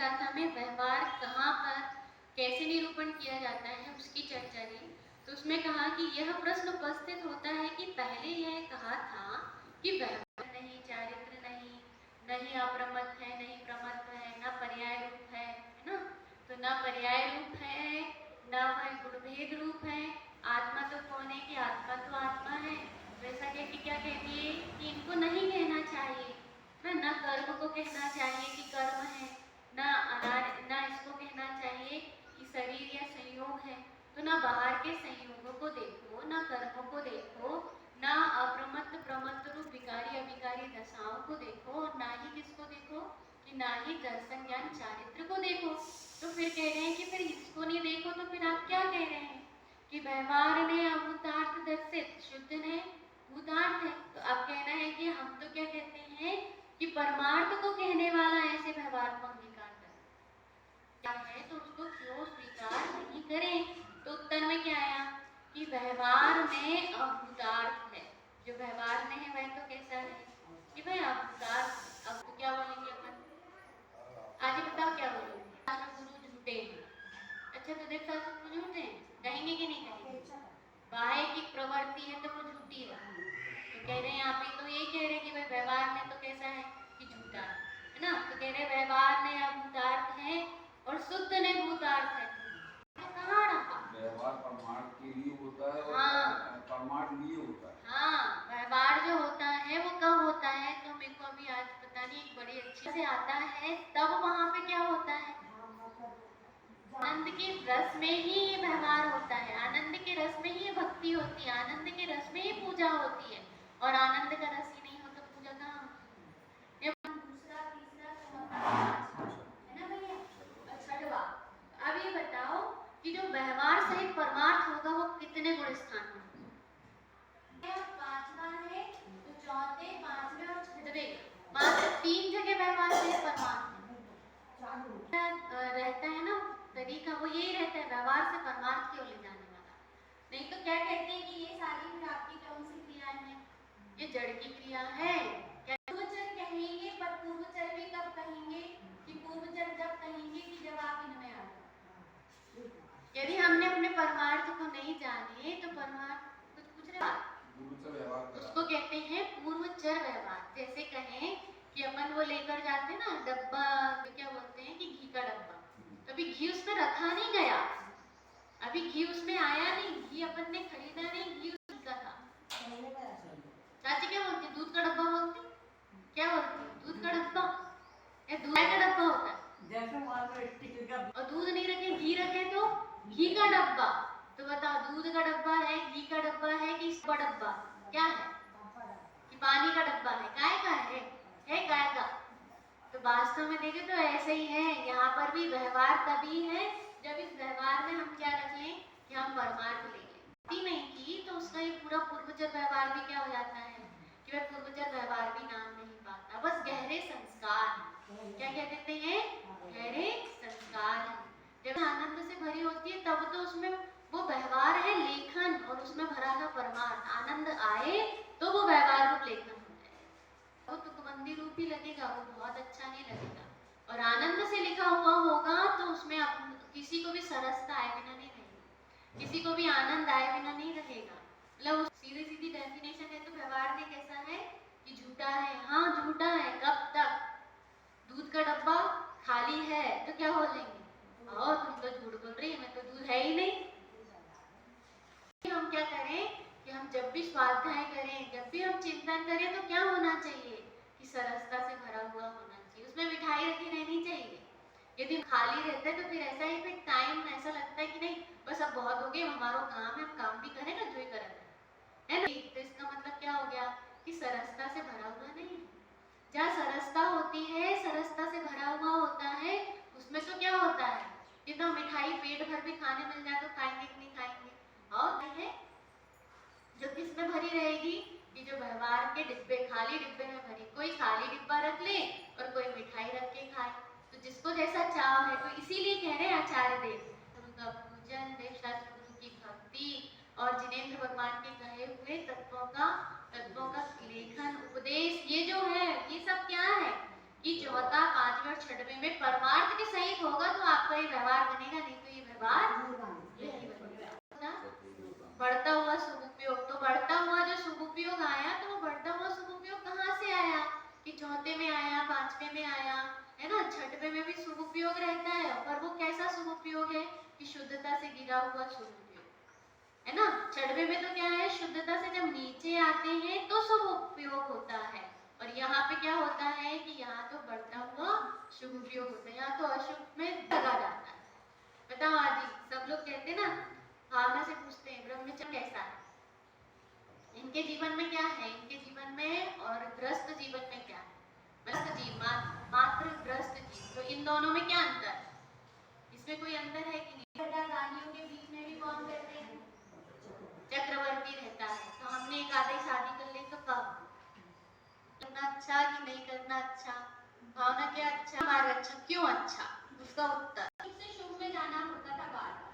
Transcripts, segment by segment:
गाथा में व्यवहार कहाँ पर कैसे निरूपण किया जाता है उसकी चर्चा की। तो उसमें कहा कि यह प्रश्न उपस्थित होता है कि पहले यह कहा था कि व्यवहार नहीं, चारित्र नहीं, नहीं अप्रमत्त है, नहीं प्रमत्त है, न पर्याय रूप है ना। तो न पर्याय रूप है, न वह गुणभेद रूप है। आत्मा तो कौन है कि आत्मा तो आत्मा है। वैसा कह के क्या कहती है कि इनको नहीं कहना चाहिए न कर्म को कहना चाहिए कि कर्म है, न इसको कहना चाहिए कि शरीर या संयोग है। तो न बाहर के संयोगों को देखो, न कर्मों को देखो, न अप्रमत्त प्रमत्त रूप विकारी अविकारी दशाओं को देखो, और ना ही किसको देखो कि ना ही दर्शन ज्ञान चारित्र को देखो। तो फिर कह रहे हैं कि फिर इसको नहीं देखो तो फिर आप क्या कह रहे हैं कि व्यवहार ने अभूतार्थ दर्शित, शुद्ध ने भूतार्थ है। तो आप कहना है कि हम तो क्या कहते हैं कि परमार्थ को कहने वाला ऐसे व्यवहार को अंगीकार क्या है तो उसको क्यों स्वीकार नहीं करें। तो उत्तर में क्या आया कि व्यवहार में अभूतार्थ है। जो व्यवहार में है वह तो कैसा है कि भाई अभूतार्थ। अब तो क्या बोलेंगे अपन, आज बताओ क्या बोलेंगे। गुरु झूठे हैं। अच्छा तो देख गुरु झूठे हैं कहेंगे कि नहीं कहेंगे। बाह्य की प्रवृत्ति है तो वो झूठी है। तो कह रहे हैं आप ही तो यही कह रहे हैं कि भाई व्यवहार में तो कैसा है कि झूठा है ना। तो कह रहे व्यवहार में अभूतार्थ है और शुद्ध ने भूतार्थ है। कहाँ रहा व्यवहार परमार्थ के लिए होता है और हाँ परमार्थ लिए होता है। हाँ व्यवहार जो होता है वो कब होता है तो मेरे को अभी आज पता नहीं एक बड़ी अच्छी से आता है तब वहाँ पे क्या होता है आनंद के रस में ही ये व्यवहार होता है। आनंद के रस में ही ये भक्ति होती है। आनंद के रस में ही पूजा होती है। और आनंद का रस ही नहीं हो तो पूजा कहाँ होती है। दूसरा तीसरा है ना भैया। छठवा अब ये बताओ कि जो व्यवहार सहित परमार्थ होगा वो कितने गुण स्थान में पांचवा है। तो चौथे पांचवे और छठवे मात्र 3 जगह व्यवहार सहित परमार्थ रहता है ना। तरीका वो यही रहता है व्यवहार से परमार्थ की ओर ले जाने वाला। नहीं तो क्या कहते हैं कि ये सारी फिर आपकी कौन सी क्रियाएं हैं, ये जड़ की क्रिया है। क्या पूर्वचर कहेंगे पर पूर्वचर भी कब कहेंगे कि पूर्वचर जब कहेंगे कि जब आप इनमें आ जाओ। यदि हमने अपने परमार्थ को नहीं जाने तो परमार्थ कुछ उसको कहते हैं पूर्वचर व्यवहार। जैसे कहें कि अपन वो लेकर जाते ना डब्बा, क्या बोलते हैं कि घी का डब्बा, अभी घी उसमें रखा नहीं गया, अभी घी उसमें आया नहीं, घी अपन ने खरीदा नहीं, घी का था। चाची क्या बोलती दूध का डब्बा बोलती, क्या बोलती दूध का डब्बा या दूध का डब्बा होता है। और दूध नहीं रखे घी रखे तो घी का डब्बा। तो बताओ दूध का डब्बा है, घी का डब्बा है कि इसका डब्बा क्या है कि पानी का डब्बा है, गाय का है गाय का। तो वास्तव में देखें तो ऐसे ही है। यहाँ पर भी व्यवहार तभी है जब इस व्यवहार में हम क्या रख लें कि हम परमार्थ ले लें। नहीं की तो उसका ये पूरा पूर्वजर व्यवहार भी क्या हो जाता है कि वह पूर्वजर व्यवहार भी नाम नहीं पाता, बस गहरे संस्कार। क्या क्या कहते हैं गहरे संस्कार। जब आनंद से भरी होती है तब तो उसमें वो व्यवहार है लेखन और उसमें भरा था परमार्थ। आनंद आए तो वो व्यवहार रूप लेखन होता है। वो तुकबंदी रूप ही लगेगा, वो बहुत अच्छा नहीं लगेगा। और आनंद से लिखा हुआ होगा तो उसमें किसी को भी सरसता आए बिना नहीं रहेगी, किसी को भी आनंद आए बिना नहीं रहेगा। मतलब सीधी सीधी डेफिनेशन है तो व्यवहार में कैसा है कि झूठा है। हाँ झूठा है कब तक दूध का डब्बा खाली है तो क्या बोलेंगे आओ तुम तो झूठ बोल रही है, मैं तो दूध है ही नहीं। हम क्या करें कि हम जब भी स्वाध्याय करें, जब भी हम चिंतन करें तो क्या होना चाहिए कि सरसता से भरा हुआ होना चाहिए, उसमें मिठाई रखी रहनी चाहिए। यदि खाली रहता है तो फिर ऐसा ही फिर टाइम ऐसा लगता है कि नहीं बस अब बहुत हो गया, हमारा काम है, हम काम भी करें ना जो ही करें है ना। तो इसका मतलब क्या हो गया कि सरसता से भरा हुआ नहीं। जहाँ सरसता होती है, सरसता से भरा हुआ होता है, उसमें तो क्या होता है कि तो मिठाई पेट भर भी खाने मिल जाए तो खाएंगे कि नहीं खाएंगे। और है जो किसमें भरी रहेगी कि जो व्यवहार के डिब्बे खाली डिब्बे में भरी, कोई खाली डिब्बा रख ले और कोई मिठाई रख के खाए। तो जिसको जैसा चाव है, तो इसीलिए कह रहे हैं आचार्य देव गुरु का पूजन, देव शास्त्र गुरु की भक्ति और जिनेंद्र भगवान के कहे हुए तत्वों का लेखन उपदेश, ये जो है ये सब क्या है कि चौथा पांचवें और छठवें में परमार्थ के शुभ उपयोग होता है, यहाँ तो अशुभ में लगा जाता है। बताओ आजी, सब लोग कहते हैं ना, भावना से पूछते हैं ब्रह्मचर्य कैसा है, इनके जीवन में क्या है, इनके जीवन में और गृहस्थ जीवन में क्या है। गृहस्थ जीव मात्र गृहस्थ जीव, तो इन दोनों में क्या अंतर है, इसमें कोई अंतर है कि नहीं। रानियों के बीच में भी कौन रहते हैं, चक्रवर्ती रहता है। तो हमने एक आधे शादी कर ली तो कब करना अच्छा कि नहीं करना अच्छा, भावना क्या अच्छा हमारा अच्छा, क्यों अच्छा, उसका उत्तर सबसे शुभ में जाना होता था बार बार,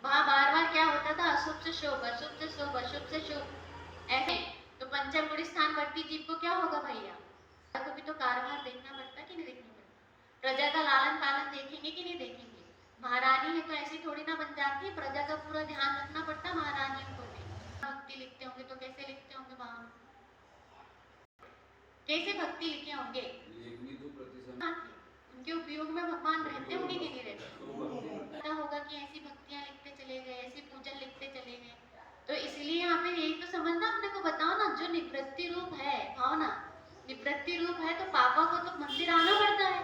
वहां बार बार क्या होता था, अशुभ से शुभ, अशुभ से शुभ, अशुभ से शुभ, ऐसे। तो पंचम गुण स्थान वर्ती जीव को क्या होगा भैया, को भी तो कारभार देखना पड़ता कि नहीं देखना पड़ता, प्रजा का लालन पालन देखेंगे कि नहीं देखेंगे। महारानी है तो ऐसी थोड़ी ना बन जाती है, प्रजा का पूरा ध्यान रखना पड़ता महारानियों को भी। भक्ति लिखते होंगे तो कैसे लिखते होंगे वहां, कैसे भक्ति लिखे होंगे, उनके उपयोग में भगवान रहते होंगे कि नहीं रहते, पता होगा कि ऐसी भक्तियां लिखते चले गए, ऐसी पूजन लिखते चले गए। तो इसलिए यहाँ पे यही तो समझना, अपने को बताओ ना, जो निवृत्ति रूप है भावना, निवृत्ति रूप है, तो पापा को तो मंदिर आना पड़ता है,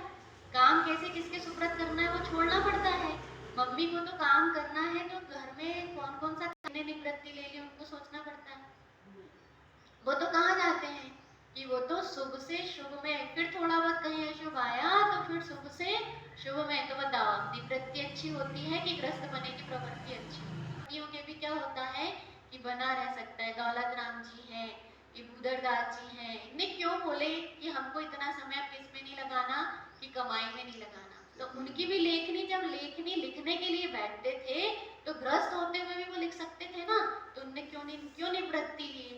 काम कैसे किसके सुब्रत करना है वो छोड़ना पड़ता है। मम्मी को तो काम करना है, तो घर में कौन कौन सा निवृत्ति ले ली उनको सोचना पड़ता है। वो तो कहाँ जाते हैं कि वो तो शुभ से शुभ में, फिर थोड़ा बहुत कहीं अशुभ आया तो फिर शुभ से शुभ में। तो बताओ निवृत्ति अच्छी होती है कि ग्रस्त बने की प्रवृत्ति अच्छी होती है। के भी क्या होता है कि बना रह सकता है, दौलत राम जी है, ये भूदरदास जी हैं, इन्हें क्यों बोले कि हमको इतना समय अब इसमें नहीं लगाना कि कमाई में नहीं लगाना। तो उनकी भी लेखनी, जब लेखनी लिखने के लिए बैठते थे तो ग्रस्त होते हुए भी वो लिख सकते थे ना, तो उनने क्यों निवृत्ति ली,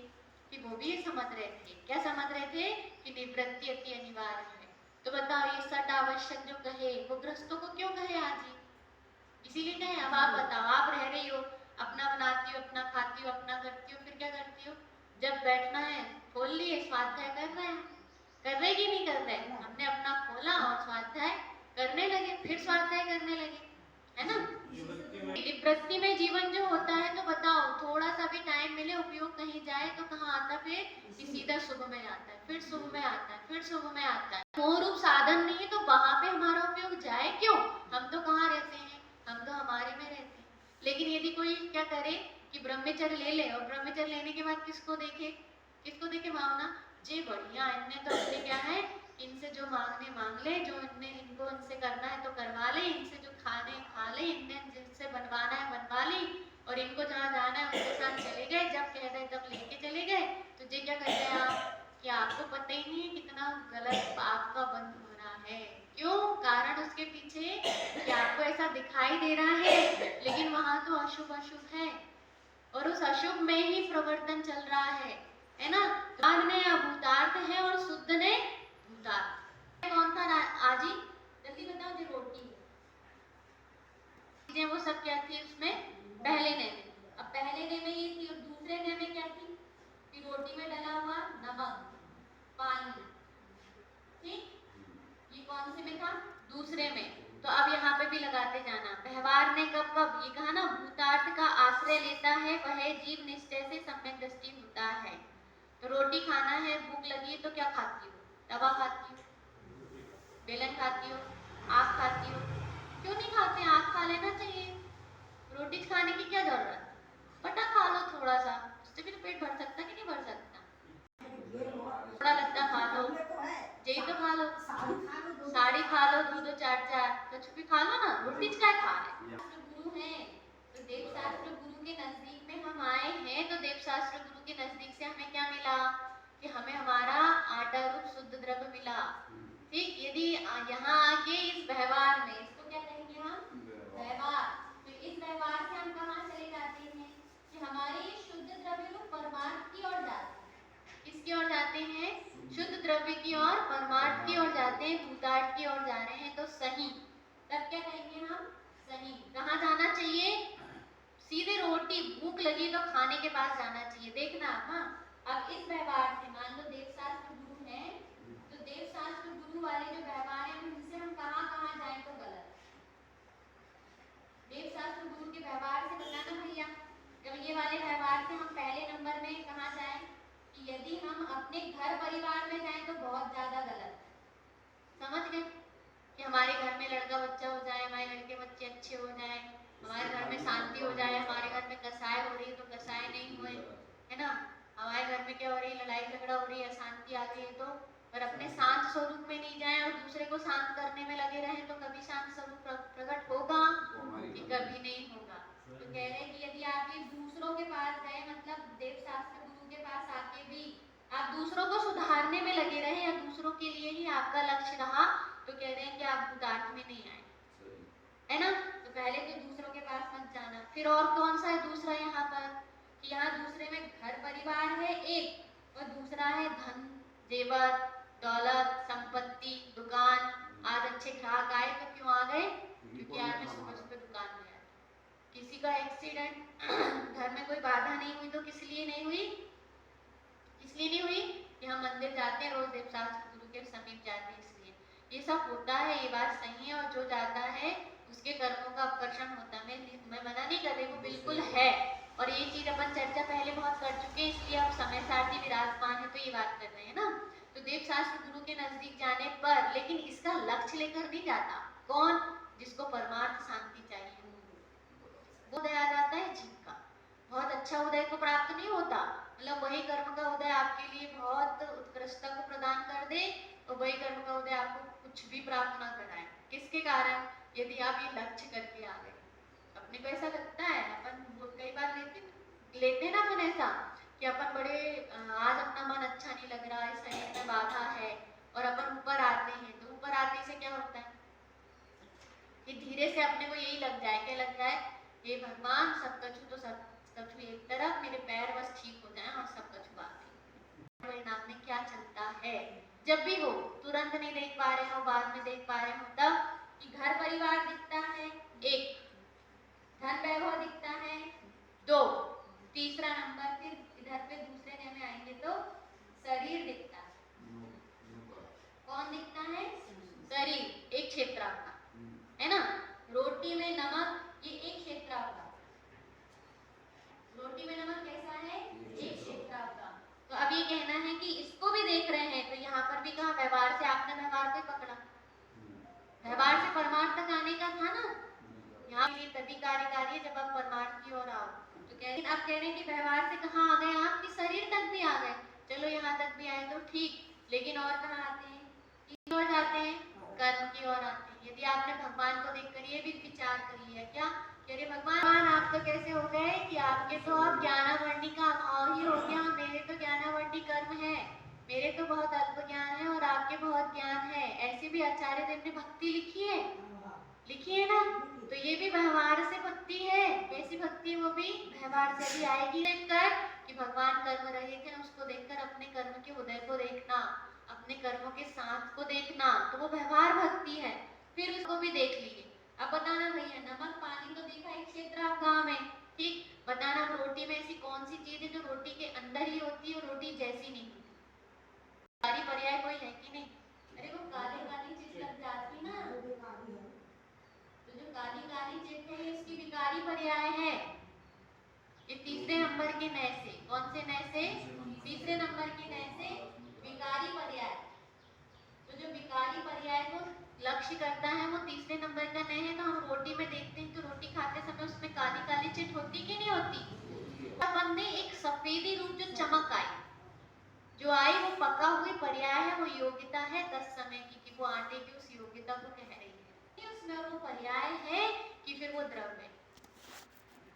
कि वो भी ये समझ रहे थे, क्या समझ रहे थे कि निवृत्ति अति अनिवार्य है। तो बताओ ये सट आवश्यक जो कहे वो ग्रस्तों को क्यों कहे आज ही, इसीलिए कहे। अब आप बताओ, आप रह रही हो, अपना बनाती हो, अपना खाती हो, अपना करती हो, फिर क्या करती हो, जब बैठना है खोल लिए, स्वाध्याय कर रहे हैं, कर रहे कि नहीं कर रहे, हमने अपना खोला और स्वाध्याय करने लगे, फिर स्वाध्याय करने लगे, है ना। निवृत्ति में जीवन जो होता है, तो बताओ थोड़ा सा भी टाइम मिले, उपयोग कहीं जाए तो कहाँ आता, फिर सीधा शुभ में आता है, फिर शुभ में आता है, फिर शुभ में आता है। मोह रूप साधन नहीं है तो वहां पे हमारा उपयोग जाए क्यों, हम तो कहाँ रहते हैं, हम तो हमारे में रहते हैं। लेकिन यदि कोई क्या करे कि ब्रह्मचर्य ले ले, और ब्रह्मचर्य लेने के बाद किसको देखे, किसको देखे, भावना जी बढ़िया, इनने तो अपने क्या है, इनसे जो मांगने मांग ले, जो इनको इनसे करना है तो करवा ले, इनसे जो खाने खा ले, इनने जिनसे बनवाना है बनवा ली, और इनको जहाँ जाना है उनके साथ चले गए, जब कह रहे तब लेके चले गए। तो ये क्या करते हैं आप, कि आपको पता ही नहीं है कितना गलत पाप का बंध हो रहा है। क्यों, कारण उसके पीछे कि आपको ऐसा दिखाई दे रहा है, लेकिन वहां तो अशुभ अशुभ है, और उस अशुभ में ही प्रवर्तन चल रहा है ना। ज्ञान ने अभूतार्थ है और शुद्ध ने भूतार्थ। कौन था आजी, जल्दी बताओ, जो रोटी है वो सब क्या थी उसमें, पहले ने में, अब पहले ने में ये थी, और दूसरे ने में क्या थी, कि रोटी में डला हुआ नमक पानी, ठीक, ये कौन से में था, दूसरे में। तो अब यहाँ पे भी लगाते जाना, व्यवहार ने कब कब, ये कहा ना, भूतार्थ का आश्रय लेता है वह जीव निश्चय से सम्यक दृष्टि होता है। तो रोटी खाना है, भूख लगी है तो क्या खाती हो, तवा खाती हो, बेलन खाती हो, आग खाती हो, क्यों नहीं खाते, आग खा लेना चाहिए, रोटी खाने की क्या जरूरत, बटा खा लो थोड़ा सा, उससे भी तो पेट भर सकता कि नहीं भर सकता, थोड़ा लद्दा खा लो, यही तो खा लो, साड़ी खा लो, दो चार चार कुछ भी खा लो ना, रोटी क्या खा रहे। गुरु है तो देवशास्त्र गुरु के नजदीक में हम आए हैं, तो देवशास्त्र गुरु के नजदीक से हमें क्या मिला, कि हमें हमारा आटा रूप शुद्ध द्रव्य मिला, ठीक। यदि यहाँ आके इस व्यवहार में, इसको क्या कहेंगे हम, व्यवहार, तो इस व्यवहार से हम कहाँ चले जाते हैं, कि हमारे शुद्ध द्रव्य रूप परमार्थ की ओर जाते हैं, किसकी ओर जाते हैं, शुद्ध द्रव्य की ओर, परमार्थ की ओर जाते हैं, भूतार्थ की ओर जा रहे हैं, तो सही, तब क्या कहेंगे हम, सही। कहाँ जाना चाहिए, सीधे रोटी, भूख लगी तो खाने के पास जाना चाहिए, देखना आप। हाँ, अब इस व्यवहार से, मान लो देवशास्त्र गुरु है, तो देवशास्त्र गुरु वाले जो व्यवहार है उनसे हम कहाँ कहाँ जाए तो गलत, देवशास्त्र गुरु के व्यवहार से बताना भैया, जब ये वाले व्यवहार से हम पहले नंबर में कहाँ जाए, कि यदि हम अपने घर परिवार में जाएं तो बहुत ज्यादा गलत, समझ गए कि हमारे घर में लड़का बच्चा हो जाए, हमारे लड़के बच्चे अच्छे हो जाए, हमारे घर में शांति हो जाए, हमारे घर में कसाय हो रही है तो कसाय नहीं हुए, है ना, हमारे घर में क्या हो रही है, लड़ाई झगड़ा हो रही है, अशांति आ गई है, तो पर अपने शांत स्वरूप में नहीं जाए और दूसरे को शांत करने में लगे रहे तो कभी शांत स्वरूप प्रकट होगा कि कभी नहीं होगा। तो कह रहे हैं कि यदि आप ये दूसरों के पास गए, मतलब देव शास्त्र गुरु के पास आके भी आप दूसरों को सुधारने में लगे रहे या दूसरों के लिए ही आपका लक्ष्य रहा, तो कह रहे हैं कि आप भूतार्थ में नहीं आए, है ना। तो पहले तो दूसरों के पास मत जाना। फिर और कौन सा है दूसरा यहाँ पर, कि यहाँ दूसरे में घर परिवार है एक, और दूसरा है धन जेवर दौलत संपत्ति दुकान। आज अच्छे ग्राहक आए तो क्यों आ गए, क्योंकि आज मैं सुबह सुबह दुकान में आया। किसी का एक्सीडेंट घर में कोई बाधा नहीं हुई तो किस लिए नहीं हुई, इसलिए नहीं हुई कि हम मंदिर जाते हैं, रोज देव शास्त्र गुरु के समीप जाते हैं, इसलिए ये सब होता है, ये बात सही है। और जो जाता है उसके कर्मों का आकर्षण होता है, मैं मना नहीं कर रही, वो बिल्कुल है। और ये चीज अपन चर्चा पहले बहुत कर चुके हैं, इसलिए अब समय सारथी विराजमान है तो ये बात कर रहे हैं ना। तो देव शास्त्र गुरु के नजदीक जाने पर, लेकिन इसका लक्ष्य लेकर नहीं जाता, कौन, जिसको परमार्थ शांति चाहिए वो उदय आ जाता है जीव का। बहुत अच्छा उदय को प्राप्त नहीं होता, मतलब वही कर्म का उदय आपके लिए बहुत उत्कृष्टता को प्रदान कर दे और वही कर्म का उदय आपको कुछ भी प्राप्त ना कराए। किसके कारण, यदि आप ये लक्ष्य करके आ गए। अपने को ऐसा लगता है, अपन कई बार लेते ना अपन ऐसा कि अपन बड़े आज अपना मन अच्छा नहीं लग रहा है, शरीर में बाधा है, और अपन ऊपर आते हैं, तो ऊपर आने से क्या होता है कि धीरे से अपने को यही लग जाए, क्या लग जाए, हे भगवान सब कछु तो सब कछु एक तरफ, मेरे पैर बस ठीक हो जाए और सब कछु बाकी। परिणाम में क्या चलता है, जब भी हो तुरंत नहीं देख पा रहे हो, बाद में देख पा रहे हो, तब कि घर परिवार दिखता है एक, धन वैभव दिखता है दो, तीसरा नंबर फिर इधर पे दूसरे ने में आएंगे तो शरीर दिखता है। कौन दिखता है, शरीर एक क्षेत्र आपका, है ना। रोटी में नमक ये एक क्षेत्र आपका, रोटी में नमक कैसा है, एक क्षेत्र आपका। तो अब ये कहना है कि इसको भी देख रहे हैं, तो यहाँ पर भी कहा व्यवहार से, आपने व्यवहार को पकड़ा, व्यवहार से परमार्थ तक आने का था ना। यहाँ ये तभी कार्यकारी जब आप परमार्थ की ओर आओ। तो आप कह रहे हैं कि व्यवहार से कहाँ आ गए आप, कि शरीर तक भी आ गए, चलो यहाँ तक भी आए तो ठीक, लेकिन और कहाँ आते हैं, किस ओर जाते हैं, कर्म की ओर आते हैं। यदि आपने भगवान को देखकर ये भी विचार कर लिया क्या कि अरे भगवान आप तो कैसे हो गए कि आपके तो अब ज्ञानावर्णी का अभाव ही हो गया, मेरे तो ज्ञानावर्णी कर्म है, मेरे तो बहुत अल्प ज्ञान है और आपके बहुत ज्ञान है। ऐसे भी आचार्य देव ने भक्ति लिखी है ना। तो ये भी व्यवहार से भक्ति है, कैसी भक्ति है, वो भी व्यवहार से भी आएगी। देखकर कि भगवान कर्म रहे थे, उसको देखकर अपने कर्म के उदय को देखना, अपने कर्मों के साथ को देखना, तो वो व्यवहार भक्ति है। फिर उसको भी देख लीजिए। अब बताना भैया, नमक पानी तो देखा एक क्षेत्र आप गाँव में, ठीक, बताना रोटी में ऐसी कौन सी चीज है जो रोटी के अंदर ही होती है और रोटी जैसी नहीं होती, सारी पर्याय कोई है कि नहीं। अरे वो काली काली चीज लग जाती ना, तो जो काली काली चिट है इसकी विकारी पर्याय है। ये तीसरे नंबर के नए से, कौन से नए से, तीसरे नंबर के नए से विकारी पर्याय। तो जो विकारी पर्याय को लक्ष्य करता है वो तीसरे नंबर का नए है। तो हम रोटी में देखते हैं तो रोटी खाते समय उसमें काली काली चिट होती कि नहीं होती। अपन ने एक सफेदी रूप जो चमक आई, जो आई वो पका हुई पर्याय है, वो योग्यता है 10 समय की, कि वो आटे की उस योग्यता को कह रही है, उसमें वो पर्याय है कि फिर वो द्रव्य है।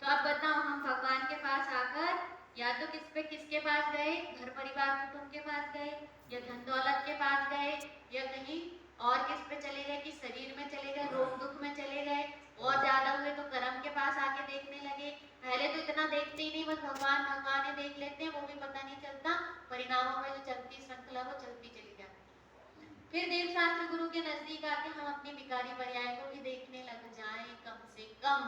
तो अब बताओ, हम भगवान के पास आकर या तो किसके पास गए, घर परिवार कुटुंब के पास गए, या धन दौलत के पास गए, या कहीं और किस पे चले गए कि शरीर में चले गए, रोग दुख में चले गए, और ज्यादा हुए तो कर्म के पास आके देखने लगे। पहले तो इतना देखते ही नहीं, बस भगवान भगवान ही देख लेते हैं, वो भी पता नहीं चलता, परिणामों में जो चलती श्रृंखला वो चलती चली जाती। फिर देव शास्त्र गुरु के नजदीक आके हम अपनी विकारी पर्याय को भी देखने लग जाए कम से कम,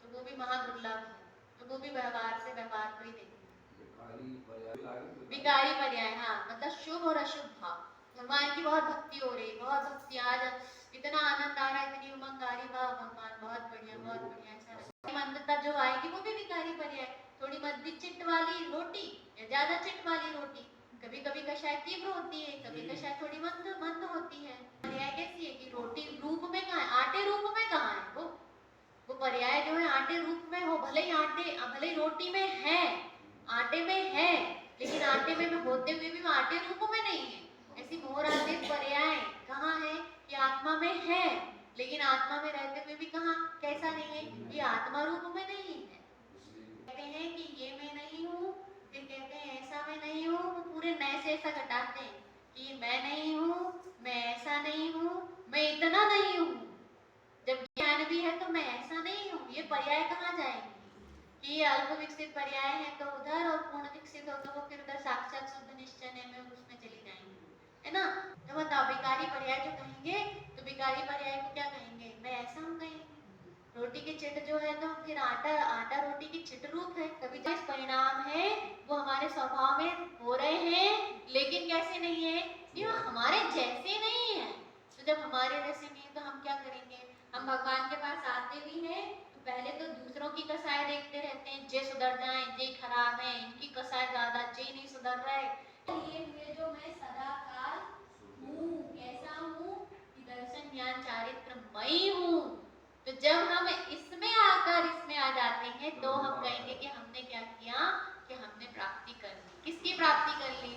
तो वो भी महादुर्लभ है, तो वो भी व्यवहार से व्यवहार को ही देखते। विकारी पर्याय, हाँ, मतलब शुभ और अशुभ भाव। भगवान की बहुत भक्ति हो रही, बहुत भक्ति, आज इतना आनंद आ रहा है, इतनी उमंग आ रही, वाह भगवान बहुत बढ़िया बहुत बढ़िया, ऐसा मंदता जो आएगी वो भी विकारी पर्याय। थोड़ी मध्य चिट वाली रोटी या ज्यादा चिट वाली रोटी, कभी कभी कषाय तीव्र होती है, कभी कषाय थोड़ी मंद मंद होती है। पर्याय कैसी है कि रोटी रूप में कहाँ है, आटे रूप में कहाँ है वो पर्याय जो है आटे रूप में हो, भले ही रोटी में है, आटे में है, लेकिन आटे में होते हुए भी वो आटे रूप में नहीं है। ऐसी मोहरादेश पर्याय कहाँ है कि आत्मा में है, लेकिन आत्मा में रहते हुए भी कहाँ कैसा नहीं है, ये आत्मा रूप में नहीं है। कहते हैं कि ये मैं नहीं हूँ, फिर कहते हैं ऐसा मैं नहीं हूँ, वो पूरे नए से ऐसा घटाते हैं कि मैं नहीं हूँ, मैं ऐसा नहीं हूँ, मैं इतना नहीं हूँ। जब ज्ञान भी है तो मैं ऐसा नहीं हूँ, ये पर्याय कहाँ जाएंगे कि ये अल्प विकसित पर्याय है तो उधर, और पूर्ण विकसित हो तो वो फिर उधर साक्षात शुद्ध निश्चय में उसमें चली जाएंगे, है ना। तो बताओ विकारी पर्याय जो कहेंगे तो विकारी पर्याय को क्या कहेंगे, मैं ऐसा हूँ कहेंगे। रोटी की चिट जो है तो फिर आटा रोटी की चिट रूप है। कभी जो परिणाम है वो हमारे स्वभाव में हो रहे हैं, लेकिन कैसे नहीं है कि वो हमारे जैसे नहीं है। तो जब हमारे जैसे नहीं है तो हम क्या करेंगे, हम भगवान के पास आते भी हैं तो पहले तो दूसरों की कसाई देखते रहते हैं, जे सुधर जाए, जे खराब है, इनकी कसाई ज्यादा, जे नहीं सुधर रहा है। ये जो मैं सदा काल हूँ, कैसा हूँ कि दर्शन ज्ञान चारित्रमयी हूँ। तो जब हम इसमें आ जाते हैं तो हम कहेंगे कि हमने क्या किया, कि हमने प्राप्ति कर ली। किसकी प्राप्ति कर ली,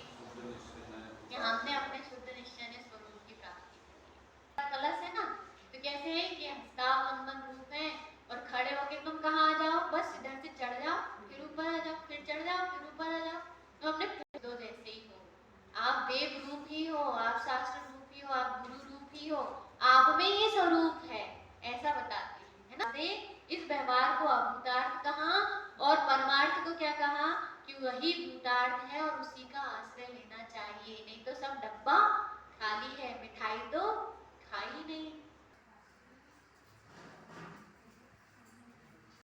कि हमने अपने शुद्ध निश्चय स्वरूप की प्राप्ति कर ली। कलश है ना, तो कैसे है कि हस्तावलंबन रूप है, और खड़े होके तुम कहाँ आ जाओ, बस इधर से चढ़ जाओ, फिर ऊपर आ जाओ, फिर चढ़ जाओ, फिर ऊपर आ जाओ। तो अपने दो जैसे ही हो, आप देव रूप ही हो, आप शास्त्र रूप ही हो, आप गुरु रूप ही हो, आप में ये स्वरूप है, ऐसा बताते हैं, है ना। इस व्यवहार को अभूतार्थ कहा, और परमार्थ को क्या कहा कि वही भूतार्थ है और उसी का आश्रय लेना चाहिए, नहीं तो सब डब्बा खाली है, मिठाई तो खाई नहीं।